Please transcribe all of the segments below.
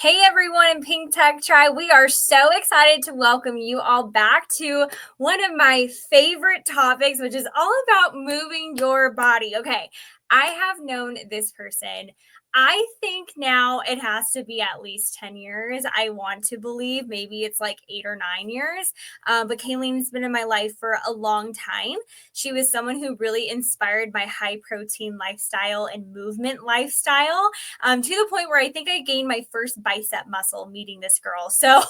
Hey everyone in Pink Tech Tribe. We are so excited to welcome you all back to one of my favorite topics, which is all about moving your body. Okay, I have known this person. I think now it has to be at least 10 years. I want to believe maybe it's like 8 or 9 years. But Kayleen's been in my life for a long time. She was someone who really inspired my high protein lifestyle and movement lifestyle, to the point where I think I gained my first bicep muscle meeting this girl. So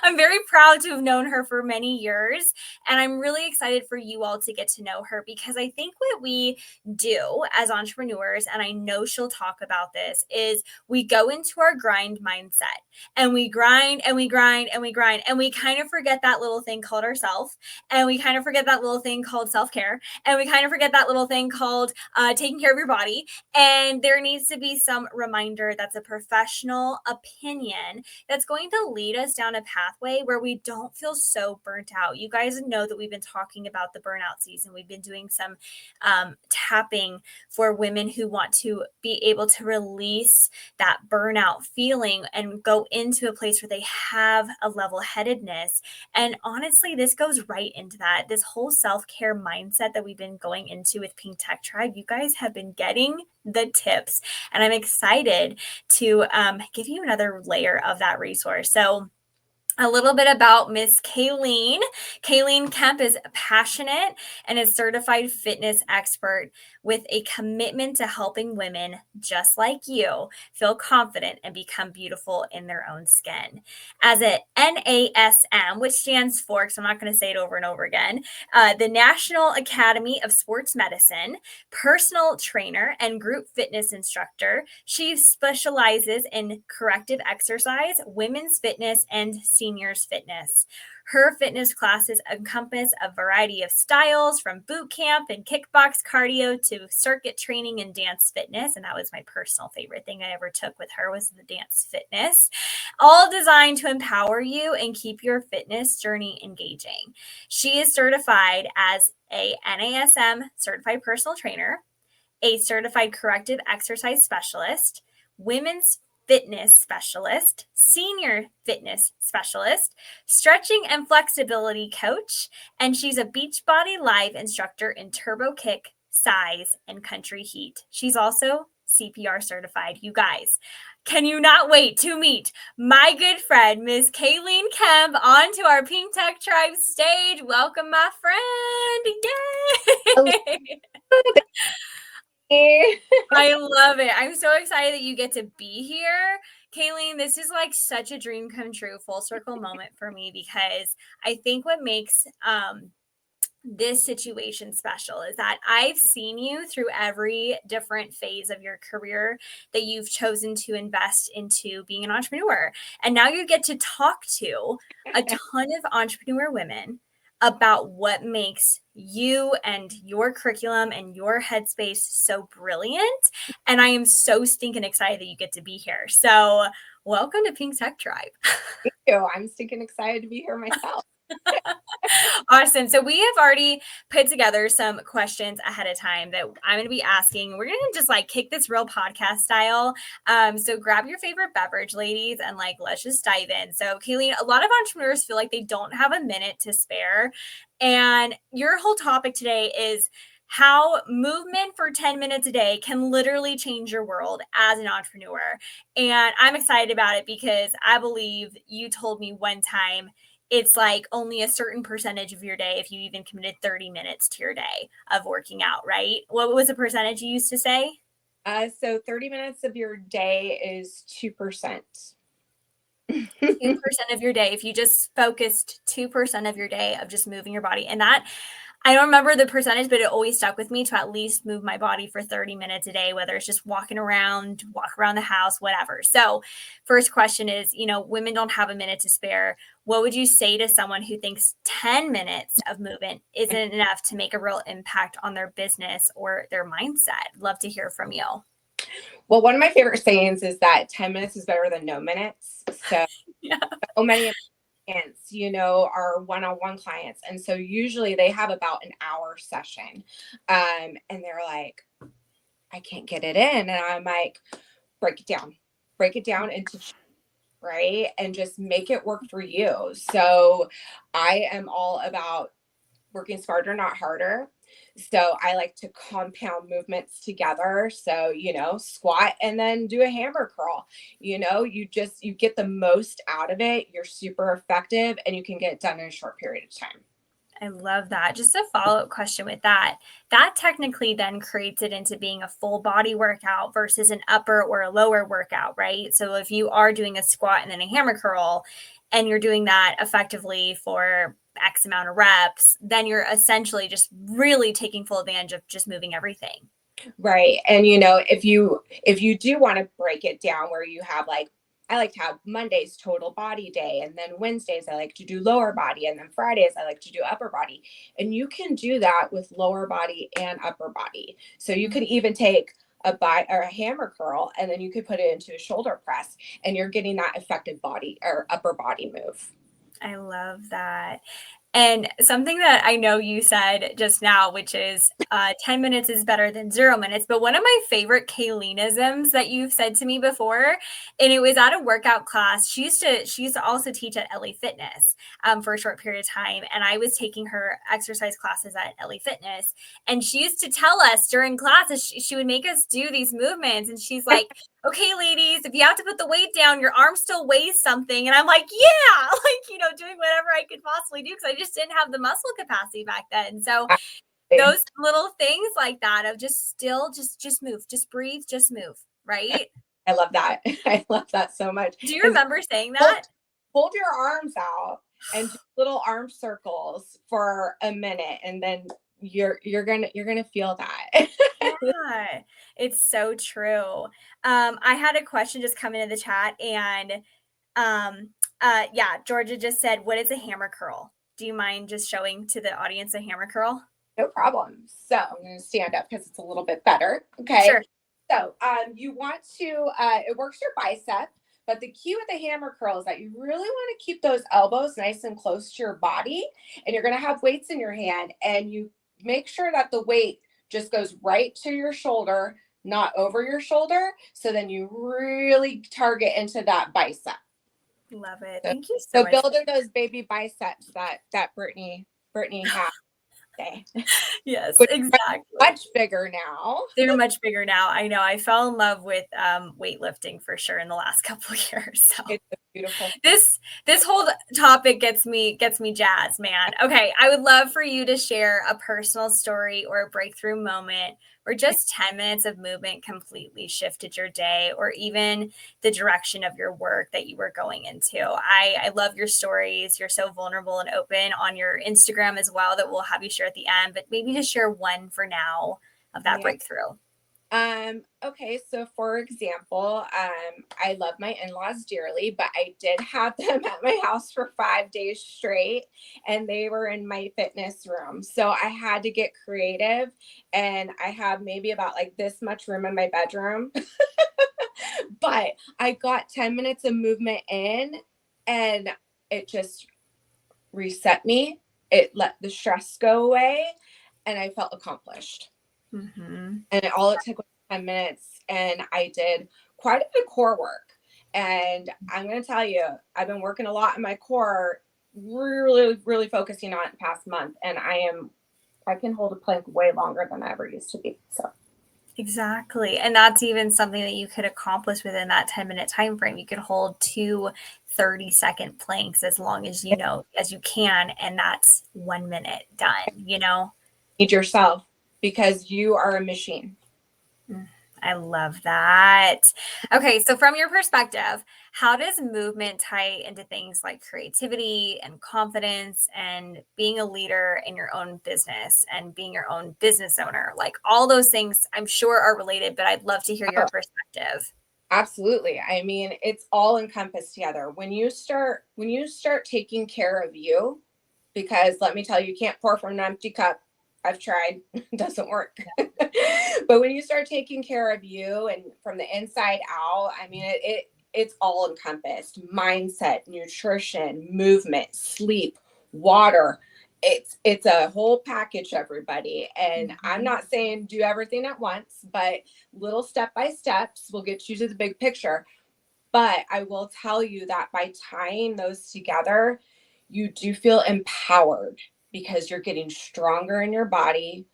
I'm very proud to have known her for many years. And I'm really excited for you all to get to know her because I think what we do as entrepreneurs, and I know she'll talk about this, is we go into our grind mindset and we grind and we grind and we grind and we kind of forget that little thing called ourself, and we kind of forget that little thing called self-care, and we kind of forget that little thing called taking care of your body. And there needs to be some reminder that's a professional opinion that's going to lead us down a pathway where we don't feel so burnt out. You guys know that we've been talking about the burnout season. We've been doing some tapping for women who want to be able to release that burnout feeling and go into a place where they have a level headedness. And honestly, this goes right into that. This whole self-care mindset that we've been going into with Pink Tech Tribe, you guys have been getting the tips, and I'm excited to give you another layer of that resource. So a little bit about Miss Kayleen. Kayleen Kemp is passionate and a certified fitness expert with a commitment to helping women just like you feel confident and become beautiful in their own skin. As a NASM, which stands for, because I'm not going to say it over and over again, the National Academy of Sports Medicine, personal trainer and group fitness instructor, she specializes in corrective exercise, women's fitness, and seniors fitness. Her fitness classes encompass a variety of styles, from boot camp and kickbox cardio to circuit training and dance fitness. And that was my personal favorite thing I ever took with her, was the dance fitness, all designed to empower you and keep your fitness journey engaging. She is certified as a NASM certified personal trainer, a certified corrective exercise specialist, women's fitness specialist, senior fitness specialist, stretching and flexibility coach, and she's a Beachbody Live instructor in turbo kick, size, and country heat. She's also CPR certified. You guys, can you not wait to meet my good friend, Miss Kayleen Kemp, onto our Pink Tech Tribe stage? Welcome, my friend. Yay! I love it. I'm so excited that you get to be here. Kayleen, this is like such a dream come true, full circle moment for me, because I think what makes this situation special is that I've seen you through every different phase of your career that you've chosen to invest into being an entrepreneur. And now you get to talk to a ton of entrepreneur women about what makes you and your curriculum and your headspace so brilliant. And I am so stinking excited that you get to be here. So welcome to Pink Tech Tribe. Thank you. I'm stinking excited to be here myself. Awesome. So we have already put together some questions ahead of time that I'm going to be asking. We're going to just like kick this real podcast style. So grab your favorite beverage, ladies, and like let's just dive in. So Kayleen, a lot of entrepreneurs feel like they don't have a minute to spare, and your whole topic today is how movement for 10 minutes a day can literally change your world as an entrepreneur. And I'm excited about it because I believe you told me one time it's like only a certain percentage of your day, if you even committed 30 minutes to your day of working out, right? What was the percentage you used to say? So 30 minutes of your day is 2%. 2% of your day. If you just focused 2% of your day of just moving your body. And that, I don't remember the percentage, but it always stuck with me to at least move my body for 30 minutes a day, whether it's just walk around the house, whatever. So first question is, women don't have a minute to spare. What would you say to someone who thinks 10 minutes of movement isn't enough to make a real impact on their business or their mindset? Love to hear from you. Well, one of my favorite sayings is that 10 minutes is better than no minutes. So, Yeah. so many of my clients, are one-on-one clients. And so usually they have about an hour session. And they're like, I can't get it in. And I'm like, break it down into right? And just make it work for you. So I am all about working smarter, not harder. So I like to compound movements together. So, squat and then do a hammer curl. You get the most out of it. You're super effective and you can get it done in a short period of time. I love that. Just a follow-up question with that technically then creates it into being a full body workout versus an upper or a lower workout, right? So if you are doing a squat and then a hammer curl and you're doing that effectively for X amount of reps, then you're essentially just really taking full advantage of just moving everything. Right. And if you do want to break it down where you have I like to have Mondays total body day, and then Wednesdays I like to do lower body, and then Fridays I like to do upper body. And you can do that with lower body and upper body. So you could even take a hammer curl and then you could put it into a shoulder press and you're getting that effective body or upper body move. I love that. And something that I know you said just now, which is 10 minutes is better than 0 minutes. But one of my favorite Kayleenisms that you've said to me before, and it was at a workout class. She used to also teach at LA Fitness for a short period of time. And I was taking her exercise classes at LA Fitness. And she used to tell us during classes, she would make us do these movements. And she's like, okay, ladies, if you have to put the weight down, your arm still weighs something. And I'm like, yeah, doing whatever I could possibly do because I just didn't have the muscle capacity back then. So those little things like that of just move, just breathe, just move, right? I love that. I love that so much. Do you remember saying that? Hold your arms out and do little arm circles for a minute, and then you're gonna feel that. Yeah, it's so true. I had a question just come into the chat, and yeah, Georgia just said, what is a hammer curl? Do you mind just showing to the audience a hammer curl? No problem. So I'm going to stand up because it's a little bit better. Okay. Sure. So you want to, it works your bicep, but the key with the hammer curl is that you really want to keep those elbows nice and close to your body. And you're going to have weights in your hand, and you make sure that the weight just goes right to your shoulder, not over your shoulder. So then you really target into that bicep. Love it. Thank you so much. So building those baby biceps that Brittany has. Yes, Which exactly. Much bigger now. They're much bigger now. I know. I fell in love with weightlifting for sure in the last couple of years. So it's beautiful. This whole topic gets me jazzed, man. Okay, I would love for you to share a personal story or a breakthrough moment where just 10 minutes of movement completely shifted your day or even the direction of your work that you were going into. I love your stories. You're so vulnerable and open on your Instagram as well that we'll have you share at the end, but maybe just share one for now of that breakthrough. Okay. So for example, I love my in-laws dearly, but I did have them at my house for 5 days straight, and they were in my fitness room. So I had to get creative, and I have maybe about like this much room in my bedroom, but I got 10 minutes of movement in, and it just reset me. It let the stress go away, and I felt accomplished. Mm-hmm. And all it took was 10 minutes, and I did quite a bit of core work. And I'm going to tell you, I've been working a lot in my core, really, really focusing on it the past month. And I can hold a plank way longer than I ever used to be. So exactly. And that's even something that you could accomplish within that 10-minute time frame. You could hold 2 30-second planks as long as as you can. And that's 1 minute done, Need yourself, because you are a machine. I love that. Okay, so from your perspective, how does movement tie into things like creativity and confidence and being a leader in your own business and being your own business owner? Like all those things I'm sure are related, but I'd love to hear your perspective. Absolutely. I mean, it's all encompassed together. When you start taking care of you, because let me tell you, you can't pour from an empty cup. I've tried, it doesn't work. But when you start taking care of you and from the inside out, I mean, it's all encompassed: mindset, nutrition, movement, sleep, water. It's a whole package, everybody. And I'm not saying do everything at once, but little step by steps will get you to the big picture. But I will tell you that by tying those together, you do feel empowered because you're getting stronger in your body.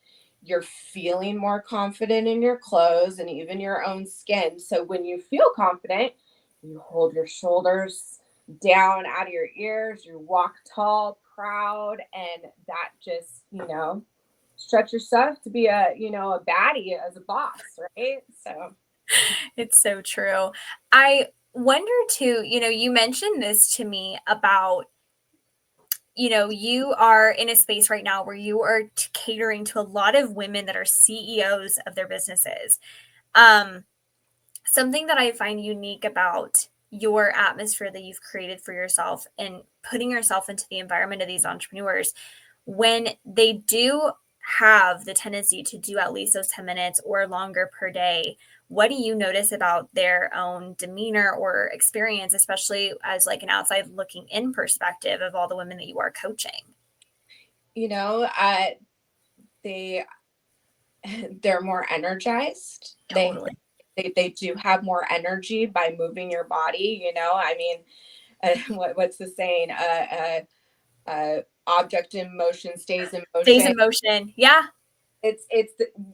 You're feeling more confident in your clothes and even your own skin. So when you feel confident, you hold your shoulders down out of your ears, you walk tall, proud, and that just, stretch yourself to be a baddie as a boss, right? So It's so true. I wonder too, you mentioned this to me about, you are in a space right now where you are catering to a lot of women that are CEOs of their businesses. Um, Something that I find unique about your atmosphere that you've created for yourself and putting yourself into the environment of these entrepreneurs, when they do have the tendency to do at least those 10 minutes or longer per day, what do you notice about their own demeanor or experience, especially as like an outside looking in perspective of all the women that you are coaching? you know they they're more energized. Totally. They do have more energy by moving your body. I mean, what's the saying? Object in motion stays in Stays motion. in motion. Yeah.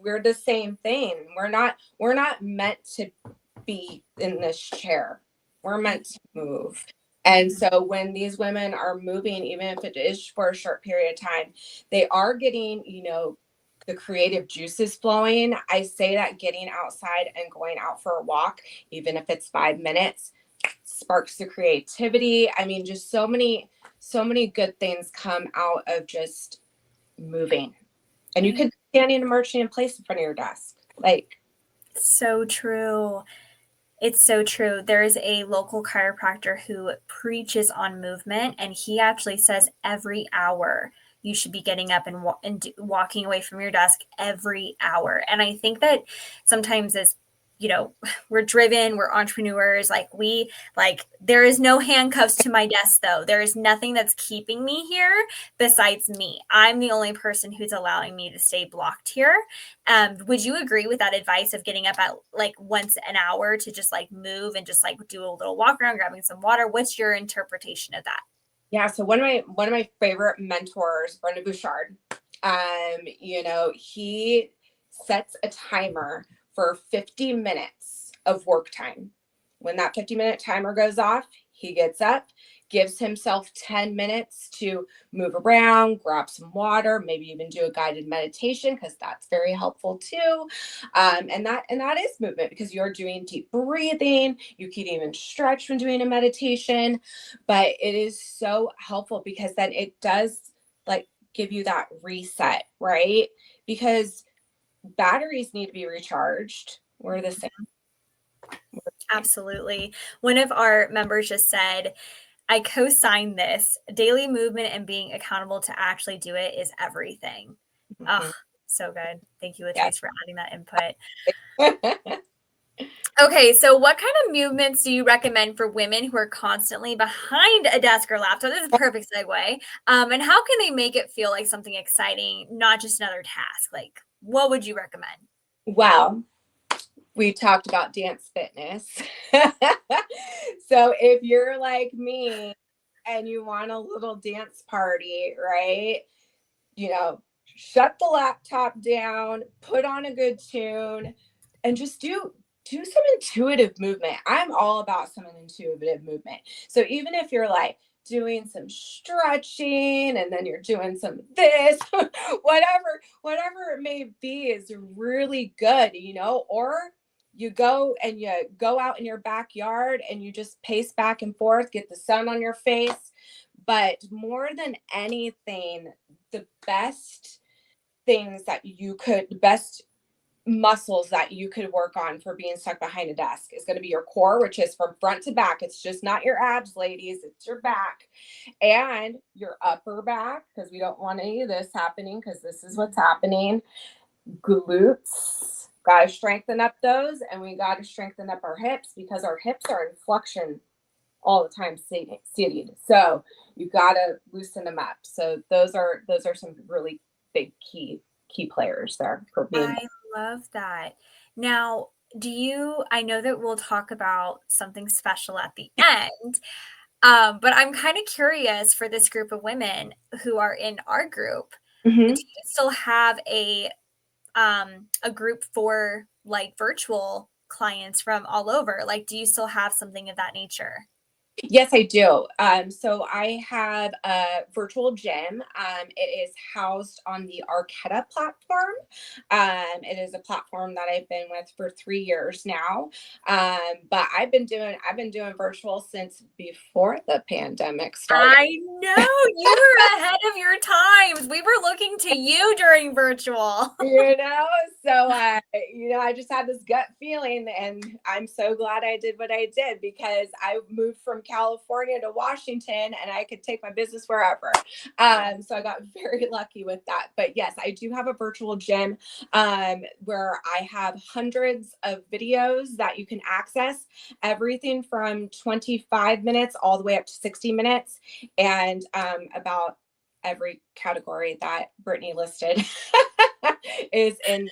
We're the same thing. We're not meant to be in this chair. We're meant to move. And so when these women are moving, even if it is for a short period of time, they are getting, the creative juices flowing. I say that getting outside and going out for a walk, even if it's 5 minutes, sparks the creativity. I mean, just so many good things come out of just moving. And you could be standing and marching in place in front of your desk. Like, So true. It's so true. There is a local chiropractor who preaches on movement, and he actually says every hour you should be getting up and walking away from your desk every hour. And I think that sometimes as we're driven, we're entrepreneurs, there is no handcuffs to my desk though. There is nothing that's keeping me here besides me. I'm the only person who's allowing me to stay blocked here. Would you agree with that advice of getting up at like once an hour to just like move and just like do a little walk around, grabbing some water? What's your interpretation of that? yeah. So one of my favorite mentors, Brenda Bouchard, he sets a timer for 50 minutes of work time. When that 50-minute timer goes off, he gets up, gives himself 10 minutes to move around, grab some water, maybe even do a guided meditation because that's very helpful too. And that is movement because you're doing deep breathing. You can even stretch when doing a meditation, but it is so helpful because then it does like give you that reset, right? Because batteries need to be recharged. We're the same. Absolutely. One of our members just said, I co-sign this. Daily movement and being accountable to actually do it is everything. Oh, Mhm. so good. Thank you, Yeah. Latrice, for adding that input. Okay, so what kind of movements do you recommend for women who are constantly behind a desk or laptop? This is a perfect segue. And how can they make it feel like something exciting, not just another task? Like, what would you recommend? Well, we talked about dance fitness. So if you're like me and you want a little dance party, right? You know, shut the laptop down, put on a good tune, and just do some intuitive movement. I'm all about some intuitive movement. So even if you're like doing some stretching and then you're doing some this, whatever it may be is really good, or you go out in your backyard and you just pace back and forth, get the sun on your face. But more than anything, the best muscles that you could work on for being stuck behind a desk is going to be your core, which is from front to back. It's just not your abs, ladies, it's your back and your upper back, because we don't want any of this happening because this is what's happening. Glutes, got to strengthen up those, and we got to strengthen up our hips because our hips are in flexion all the time seated. So you got to loosen them up. So those are some really big key players there for being. I love that. Now, I know that we'll talk about something special at the end, but I'm kind of curious for this group of women who are in our group, do Mhm. you still have a group for like virtual clients from all over? Like, do you still have something of that nature? Yes, I do. So I have a virtual gym. It is housed on the Arquetta platform. It is a platform that I've been with for 3 years now. But I've been doing virtual since before the pandemic started. I know you were ahead of your times. We were looking to you during virtual. You know, so I just had this gut feeling, and I'm so glad I did what I did because I moved from California to Washington, and I could take my business wherever. So I got very lucky with that. But yes, I do have a virtual gym where I have hundreds of videos that you can access, everything from 25 minutes all the way up to 60 minutes, and about every category that Brittany listed is in.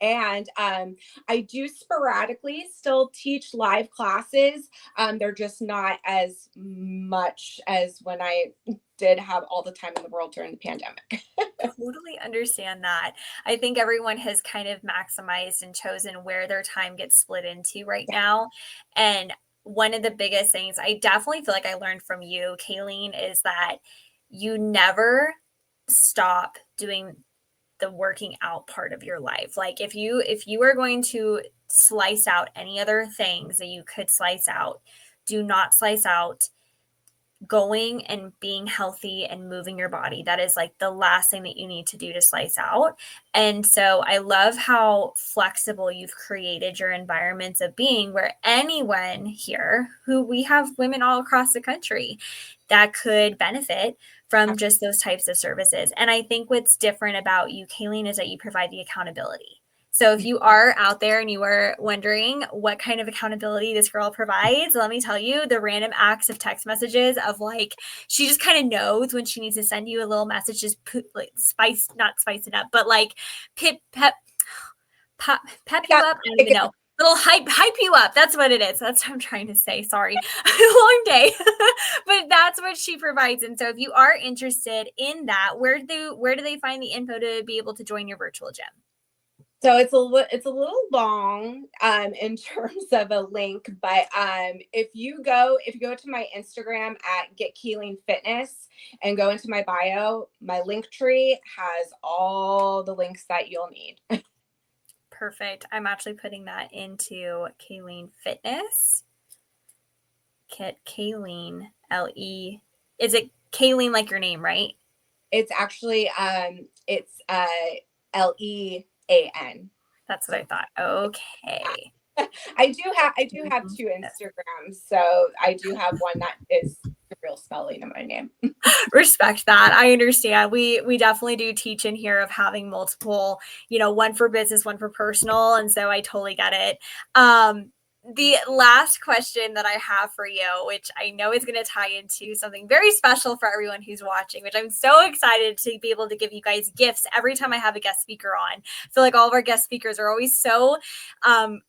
And I do sporadically still teach live classes. They're just not as much as when I did have all the time in the world during the pandemic. Totally understand that. I think everyone has kind of maximized and chosen where their time gets split into right now. And one of the biggest things I definitely feel like I learned from you, Kayleen, is that you never stop doing the working out part of your life. Like if you are going to slice out any other things that you could slice out, do not slice out going and being healthy and moving your body. That is like the last thing that you need to do to slice out. And so I love how flexible you've created your environments of being, where anyone here, who we have women all across the country that could benefit from just those types of services. And I think what's different about you, Kayleen, is that you provide the accountability. So if you are out there and you are wondering what kind of accountability this girl provides, let me tell you, the random acts of text messages of like, she just kind of knows when she needs to send you a little message, just put like not spice it up, but like pep you Yeah, up. I don't even know. Little hype you up. That's what it is. That's what I'm trying to say. Sorry. Long day. But that's what she provides. And so if you are interested in that, where do they find the info to be able to join your virtual gym? so it's a little long in terms of a link, but if you go to my Instagram at Get Keeling Fitness and go into my bio, my link tree has all the links that you'll need. Perfect. I'm actually putting that into Kayleen Fitness. Kayleen L-E. Is it Kayleen like your name, right? It's actually it's Lean. That's what So I thought. Okay. I do have two Instagrams, so I do have one that is the real spelling of my name. Respect that. I understand. We definitely do teach in here of having multiple, one for business, one for personal, and so I totally get it. The last question that I have for you, which I know is going to tie into something very special for everyone who's watching, which I'm so excited to be able to give you guys gifts every time I have a guest speaker on. I feel like all of our guest speakers are always so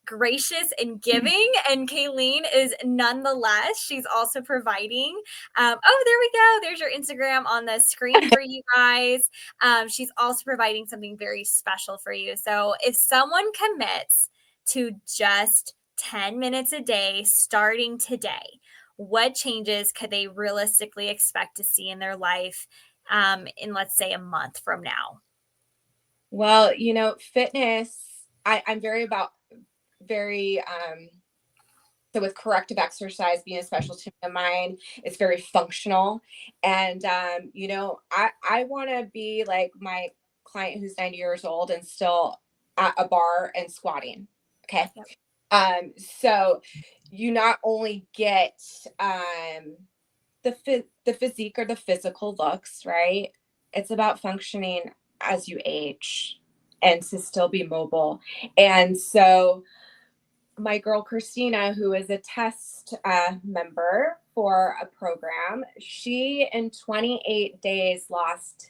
gracious and giving, and Kayleen is nonetheless. She's also providing oh, there we go. There's your Instagram on the screen for you guys. She's also providing something very special for you. So if someone commits to just 10 minutes a day starting today, what changes could they realistically expect to see in their life in, let's say, a month from now? Well, fitness, I'm very so with corrective exercise being a specialty of mine, it's very functional. And I want to be like my client who's 90 years old and still at a bar and squatting. Okay. Yep. So you not only get the physique or the physical looks, right? It's about functioning as you age and to still be mobile. And so my girl Christina, who is a test member for a program, she in 28 days lost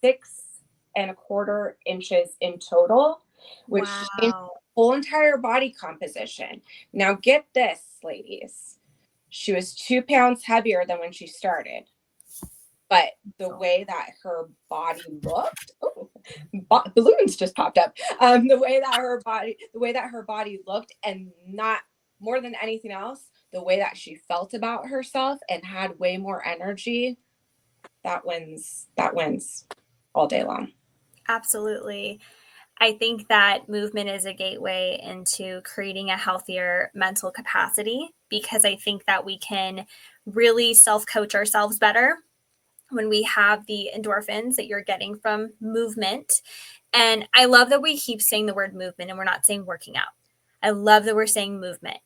6.25 inches in total, which Wow. whole entire body composition. Now, get this, ladies. She was 2 pounds heavier than when she started. But the way that her body looked, oh, balloons just popped up. The way that her body looked, and not more than anything else, the way that she felt about herself and had way more energy, that wins. That wins all day long. Absolutely. I think that movement is a gateway into creating a healthier mental capacity, because I think that we can really self coach ourselves better when we have the endorphins that you're getting from movement. And I love that we keep saying the word movement and we're not saying working out. I love that we're saying movement.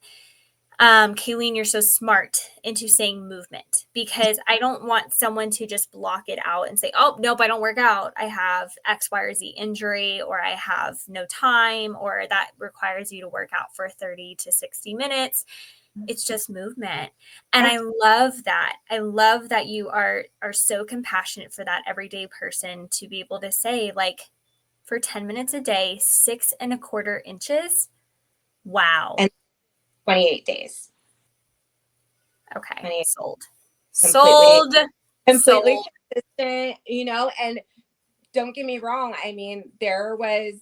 Kayleen, you're so smart into saying movement, because I don't want someone to just block it out and say, oh, nope, I don't work out. I have X, Y, or Z injury, or I have no time, or that requires you to work out for 30 to 60 minutes. It's just movement. And I love that. I love that you are so compassionate for that everyday person to be able to say, like, for 10 minutes a day, 6.25 inches. Wow. And 28 days. Okay. 28 Sold. completely, Sold. completely Sold. consistent, and don't get me wrong. I mean, there was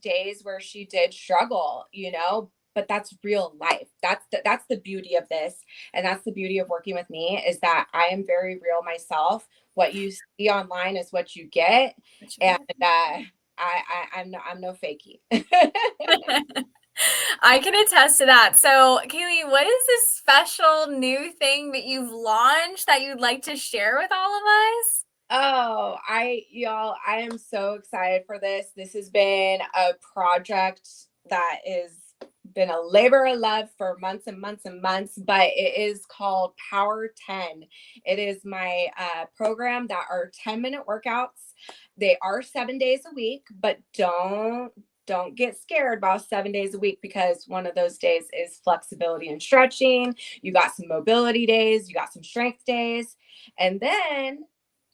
days where she did struggle, but that's real life. That's the beauty of this. And that's the beauty of working with me, is that I am very real myself. What you see online is what you get. And I'm no fakey. I can attest to that. So, Kaylee, what is this special new thing that you've launched that you'd like to share with all of us? Oh, I am so excited for this. This has been a project that is been a labor of love for months and months and months, but it is called Power 10. It is my program that are 10-minute workouts. They are 7 days a week, but don't get scared about 7 days a week, because one of those days is flexibility and stretching. You got some mobility days, you got some strength days, and then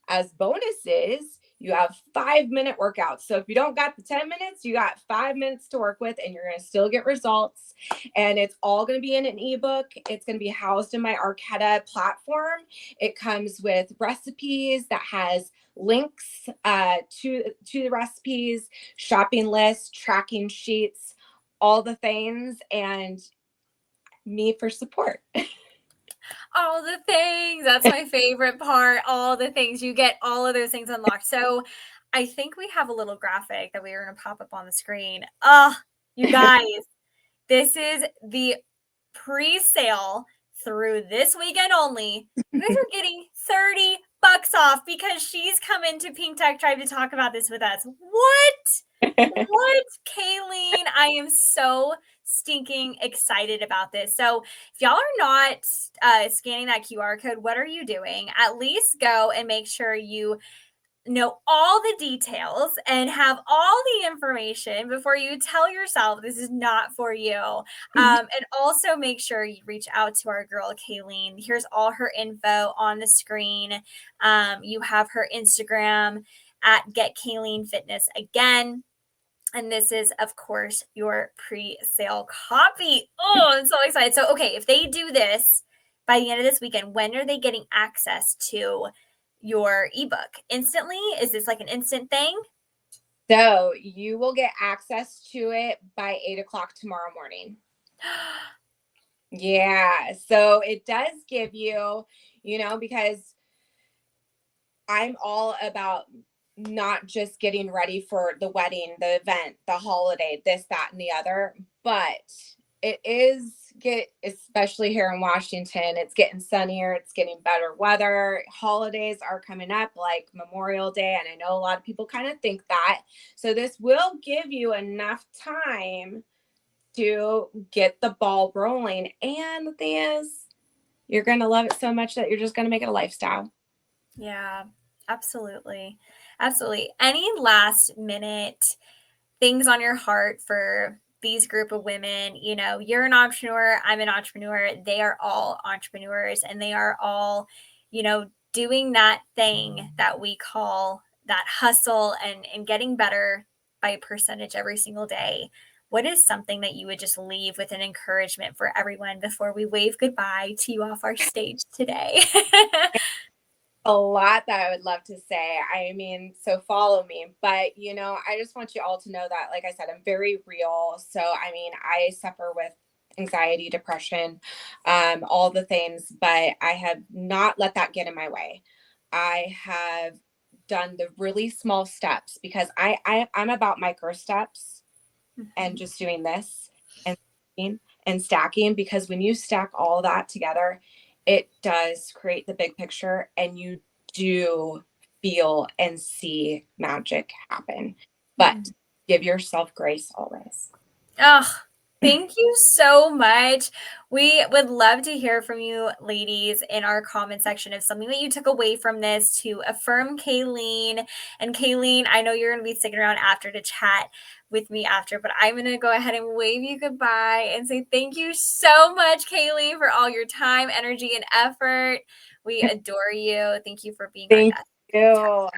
as bonuses, you have 5-minute workouts. So if you don't got the 10 minutes, you got 5 minutes to work with, and you're going to still get results. And it's all going to be in an ebook. It's going to be housed in my Arquetta platform. It comes with recipes that has links to the recipes, shopping lists, tracking sheets, all the things, and me for support. All the things. That's my favorite part. All the things. You get all of those things unlocked. So I think we have a little graphic that we are going to pop up on the screen. Oh, you guys, this is the pre-sale through this weekend only. You guys are getting $30 off because she's come into Pink Tech Tribe to talk about this with us. What? What, Kayleen? I am so stinking excited about this. So if y'all are not scanning that QR code, what are you doing? At least go and make sure you know all the details and have all the information before you tell yourself this is not for you. And also make sure you reach out to our girl, Kayleen. Here's all her info on the screen. You have her Instagram at Get Kayleen Fitness again. And this is, of course, your pre-sale copy. Oh, I'm so excited. So, okay, if they do this by the end of this weekend, when are they getting access to your ebook? Instantly? Is this like an instant thing? So you will get access to it by 8 o'clock tomorrow morning. Yeah. So it does give you, because I'm all about not just getting ready for the wedding, the event, the holiday, this, that, and the other, but it is especially here in Washington, it's getting sunnier, it's getting better weather. Holidays are coming up like Memorial Day, and I know a lot of people kind of think that. So this will give you enough time to get the ball rolling. And the thing is, you're going to love it so much that you're just going to make it a lifestyle. Yeah, absolutely. Absolutely. Any last minute things on your heart for these group of women? You're an entrepreneur, I'm an entrepreneur, they are all entrepreneurs, and they are all, doing that thing that we call that hustle and getting better by a percentage every single day. what is something that you would just leave with an encouragement for everyone before we wave goodbye to you off our stage today? A lot that I would love to say. I mean, so follow me. But, I just want you all to know that, like I said, I'm very real. So, I mean, I suffer with anxiety, depression, all the things, but I have not let that get in my way. I have done the really small steps because I'm about micro steps and Mhm. just doing this and stacking, because when you stack all that together, it does create the big picture, and you do feel and see magic happen. But Mhm. give yourself grace always. Oh, thank you so much. We would love to hear from you, ladies, in our comment section of something that you took away from this to affirm Kayleen. And Kayleen, I know you're going to be sticking around after to chat with me after, but I'm going to go ahead and wave you goodbye and say thank you so much, Kayleen, for all your time, energy, and effort. We adore you. Thank you for being our Thank guest. you.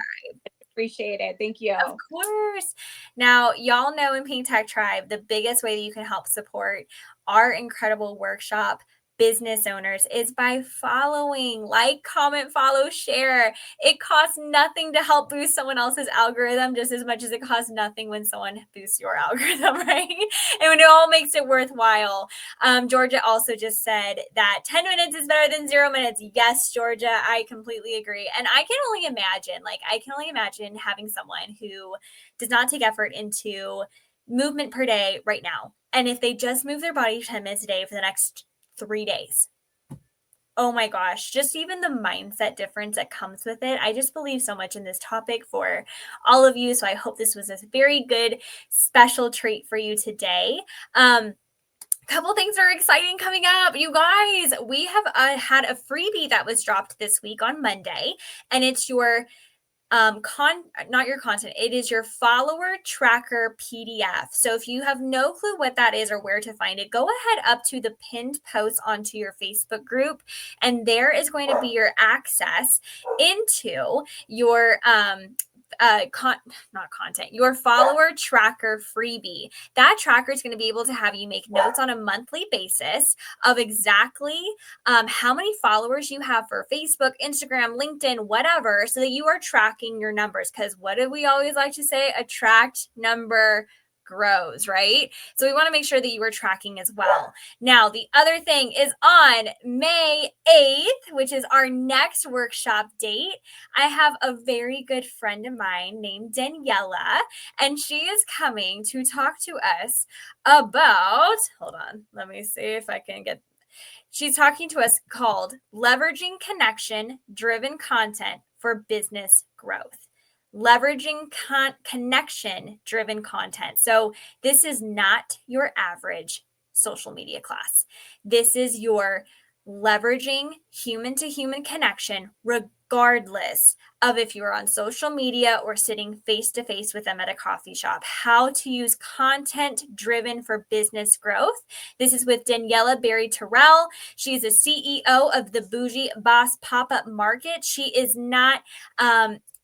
Appreciate it. Thank you. Of course. Now, y'all know in Pink Tech Tribe, the biggest way that you can help support our incredible workshop business owners is by following, like, comment, follow, share. It costs nothing to help boost someone else's algorithm just as much as it costs nothing when someone boosts your algorithm, right? And when it all makes it worthwhile. Georgia also just said that 10 minutes is better than 0 minutes. Yes, Georgia, I completely agree. And I can only imagine having someone who does not take effort into movement per day right now. And if they just move their body 10 minutes a day for the next 3 days, oh my gosh, just even the mindset difference that comes with it. I just believe so much in this topic for all of you. So I hope this was a very good special treat for you today. Couple things are exciting coming up, you guys. We have had a freebie that was dropped this week on Monday, and it's your not your content, it is your follower tracker PDF. So if you have no clue what that is or where to find it, go ahead up to the pinned post onto your Facebook group, and there is going to be your access into your not content, your follower tracker freebie. That tracker is going to be able to have you make notes on a monthly basis of exactly how many followers you have for Facebook, Instagram, LinkedIn, whatever, so that you are tracking your numbers. Because what do we always like to say? Attract number grows, right? So we want to make sure that you are tracking as well. Now, the other thing is on May 8th, which is our next workshop date. I have a very good friend of mine named Daniela, and she is coming to talk to us about, hold on, let me see if I can get, she's talking to us called Leveraging Connection Driven Content for Business Growth. Leveraging connection driven content. So, this is not your average social media class. This is your leveraging human to human connection, regardless of if you're on social media or sitting face to face with them at a coffee shop. How to use content driven for business growth. This is with Daniela Berry Terrell. She's a CEO of the Bougie Boss Pop-Up Market. She is not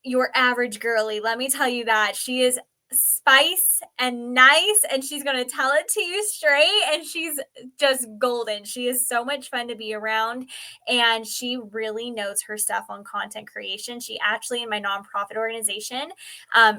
your average girly. Let me tell you that. She is spice and nice, and she's going to tell it to you straight, and she's just golden. She is so much fun to be around, and she really knows her stuff on content creation. She actually, in my nonprofit organization,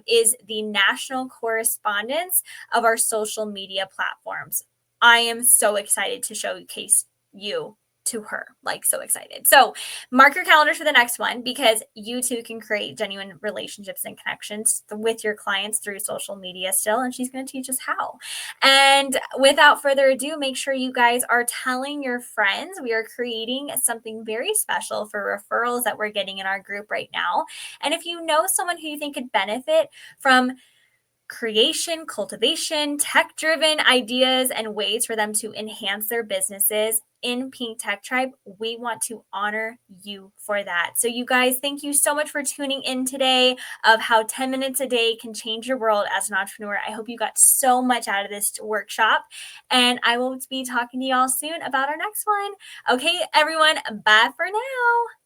is the national correspondent of our social media platforms. I am so excited to showcase you to her, like so excited. So mark your calendars for the next one, because you too can create genuine relationships and connections with your clients through social media still, and she's going to teach us how. And without further ado, make sure you guys are telling your friends. We are creating something very special for referrals that we're getting in our group right now. And if you know someone who you think could benefit from creation, cultivation, tech driven ideas, and ways for them to enhance their businesses in Pink Tech Tribe, we want to honor you for that. So, you guys, thank you so much for tuning in today of how 10 minutes a day can change your world as an entrepreneur. I hope you got so much out of this workshop, and I will be talking to y'all soon about our next one. Okay, everyone, bye for now.